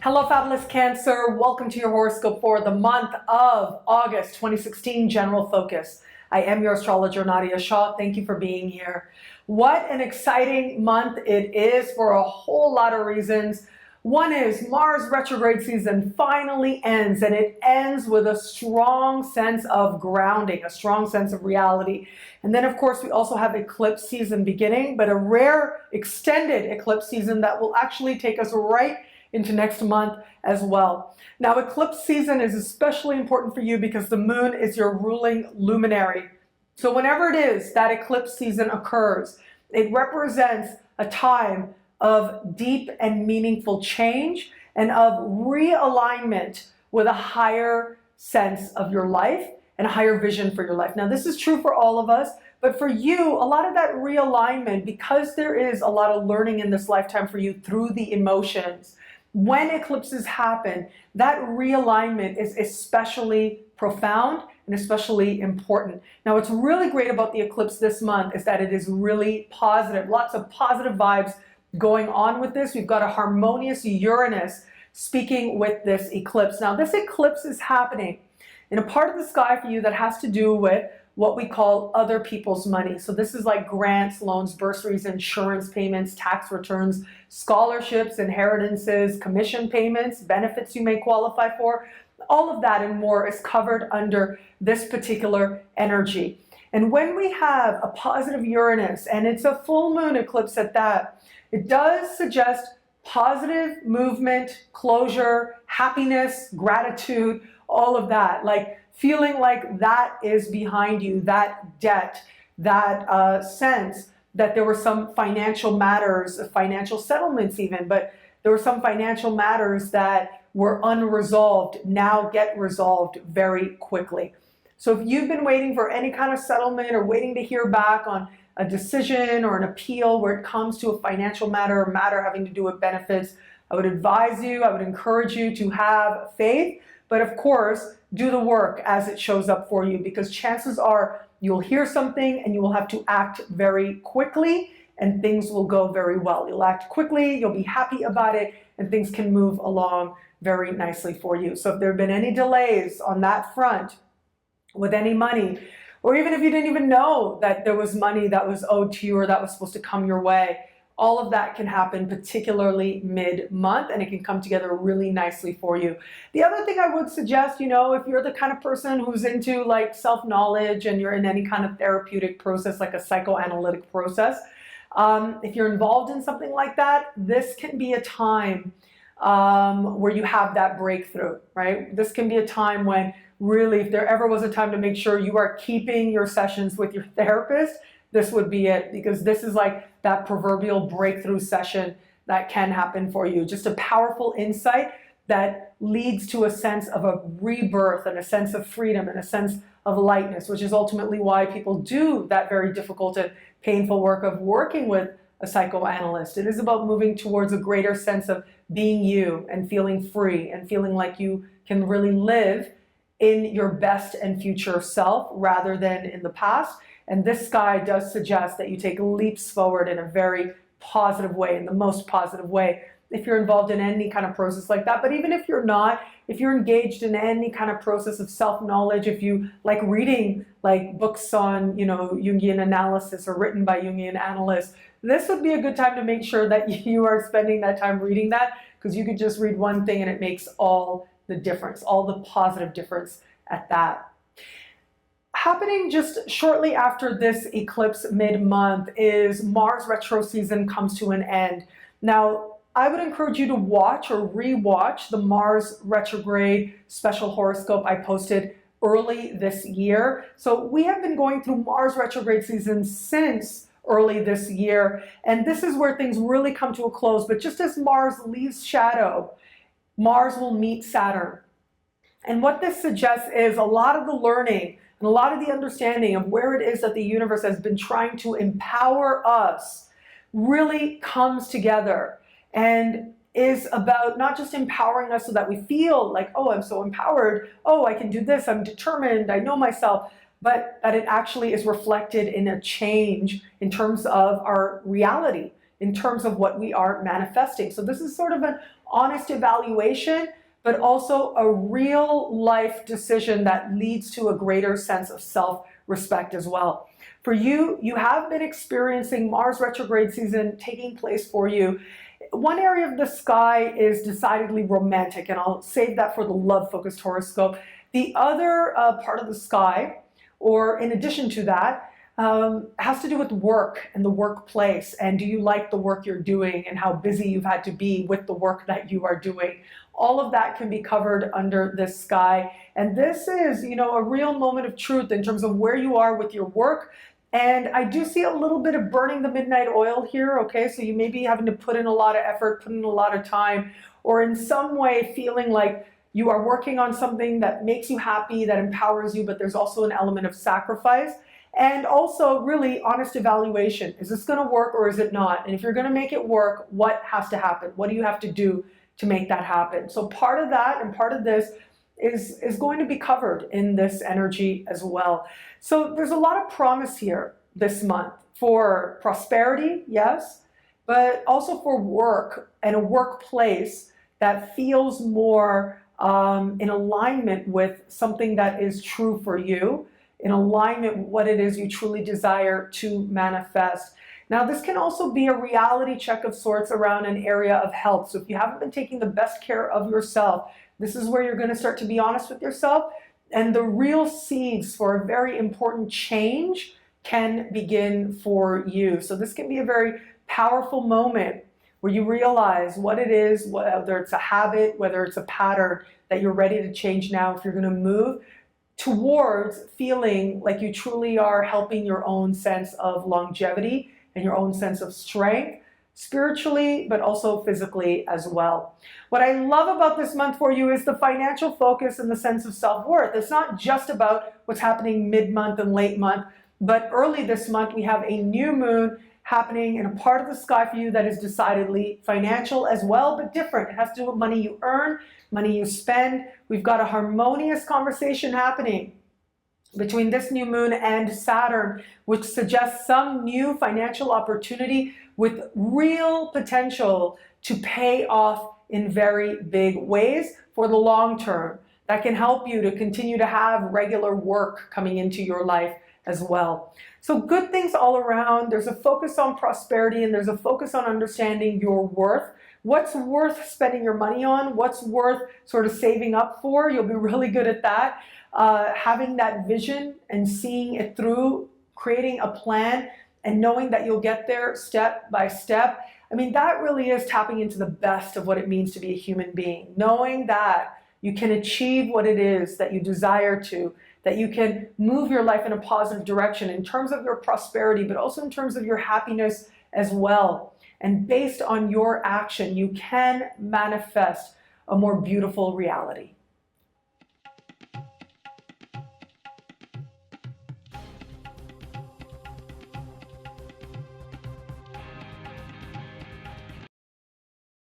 Hello, Fabulous Cancer. Welcome to your horoscope for the month of August 2016, General Focus. I am your astrologer, Nadiya Shah. Thank you for being here. What an exciting month it is for a whole lot of reasons. One is Mars retrograde season finally ends, and it ends with a strong sense of grounding, a strong sense of reality. And then, of course, we also have eclipse season beginning, but a rare extended eclipse season that will actually take us right into next month as well. Now, eclipse season is especially important for you because the moon is your ruling luminary. So whenever it is that eclipse season occurs, it represents a time of deep and meaningful change and of realignment with a higher sense of your life and a higher vision for your life. Now, this is true for all of us, but for you, a lot of that realignment, because there is a lot of learning in this lifetime for you through the emotions, when eclipses happen, that realignment is especially profound and especially important. Now, what's really great about the eclipse this month is that it is really positive. Lots of positive vibes going on with this. We've got a harmonious Uranus speaking with this eclipse. Now, this eclipse is happening in a part of the sky for you that has to do with what we call other people's money. So this is like grants, loans, bursaries, insurance payments, tax returns, scholarships, inheritances, commission payments, benefits you may qualify for. All of that and more is covered under this particular energy. And when we have a positive Uranus, and it's a full moon eclipse at that, it does suggest positive movement, closure, happiness, gratitude, all of that. Like feeling like that is behind you, that debt, that sense that there were some financial matters, financial settlements even, but there were some financial matters that were unresolved, now get resolved very quickly. So if you've been waiting for any kind of settlement or waiting to hear back on a decision or an appeal where it comes to a financial matter or matter having to do with benefits, I would advise you, I would encourage you to have faith, but of course, do the work as it shows up for you, because chances are you'll hear something and you will have to act very quickly and things will go very well. You'll act quickly, you'll be happy about it, and things can move along very nicely for you. So if there have been any delays on that front with any money, or even if you didn't even know that there was money that was owed to you or that was supposed to come your way, all of that can happen, particularly mid-month, and it can come together really nicely for you. The other thing I would suggest, if you're the kind of person who's into like self-knowledge and you're in any kind of therapeutic process, like a psychoanalytic process, if you're involved in something like that, this can be a time where you have that breakthrough, right? This can be a time when really, if there ever was a time to make sure you are keeping your sessions with your therapist, this would be it, because this is like that proverbial breakthrough session that can happen for you. Just a powerful insight that leads to a sense of a rebirth and a sense of freedom and a sense of lightness, which is ultimately why people do that very difficult and painful work of working with a psychoanalyst. It is about moving towards a greater sense of being you and feeling free and feeling like you can really live in your best and future self rather than in the past. And this sky does suggest that you take leaps forward in a very positive way, in the most positive way, if you're involved in any kind of process like that. But even if you're not, if you're engaged in any kind of process of self-knowledge, if you like reading like books on, Jungian analysis or written by Jungian analysts, this would be a good time to make sure that you are spending that time reading that, because you could just read one thing and it makes all the difference, all the positive difference at that. Happening just shortly after this eclipse mid-month is Mars retro season comes to an end. Now, I would encourage you to watch or re-watch the Mars retrograde special horoscope I posted early this year. So we have been going through Mars retrograde season since early this year, and this is where things really come to a close. But just as Mars leaves shadow, Mars will meet Saturn. And what this suggests is a lot of the learning and a lot of the understanding of where it is that the universe has been trying to empower us really comes together and is about not just empowering us so that we feel like, oh, I'm so empowered, oh, I can do this, I'm determined, I know myself, but that it actually is reflected in a change in terms of our reality, in terms of what we are manifesting. So this is sort of an honest evaluation, but also a real life decision that leads to a greater sense of self-respect as well. For you, you have been experiencing Mars retrograde season taking place for you. One area of the sky is decidedly romantic, and I'll save that for the love-focused horoscope. The other part of the sky, or in addition to that, has to do with work and the workplace. And do you like the work you're doing and how busy you've had to be with the work that you are doing? All of that can be covered under this sky. And this is, a real moment of truth in terms of where you are with your work. And I do see a little bit of burning the midnight oil here, okay? So you may be having to put in a lot of effort, put in a lot of time, or in some way feeling like you are working on something that makes you happy, that empowers you, but there's also an element of sacrifice. And also really honest evaluation. Is this going to work or is it not? And if you're going to make it work, what has to happen? What do you have to do to make that happen? So part of that and part of this is going to be covered in this energy as well. So there's a lot of promise here this month for prosperity, yes, but also for work and a workplace that feels more in alignment with something that is true for you, in alignment with what it is you truly desire to manifest. Now, this can also be a reality check of sorts around an area of health. So if you haven't been taking the best care of yourself, this is where you're going to start to be honest with yourself, and the real seeds for a very important change can begin for you. So this can be a very powerful moment where you realize what it is, whether it's a habit, whether it's a pattern that you're ready to change now if you're going to move towards feeling like you truly are helping your own sense of longevity and your own sense of strength, spiritually, but also physically as well. What I love about this month for you is the financial focus and the sense of self-worth. It's not just about what's happening mid-month and late month, but early this month we have a new moon happening in a part of the sky for you that is decidedly financial as well, but different. It has to do with money you earn, money you spend. We've got a harmonious conversation happening between this new moon and Saturn, which suggests some new financial opportunity with real potential to pay off in very big ways for the long term. That can help you to continue to have regular work coming into your life as well. So good things all around. There's a focus on prosperity and there's a focus on understanding your worth. What's worth spending your money on? What's worth sort of saving up for? You'll be really good at that. Having that vision and seeing it through, creating a plan and knowing that you'll get there step by step. I mean, that really is tapping into the best of what it means to be a human being. Knowing that you can achieve what it is that you desire to, that you can move your life in a positive direction in terms of your prosperity, but also in terms of your happiness as well. And based on your action, you can manifest a more beautiful reality.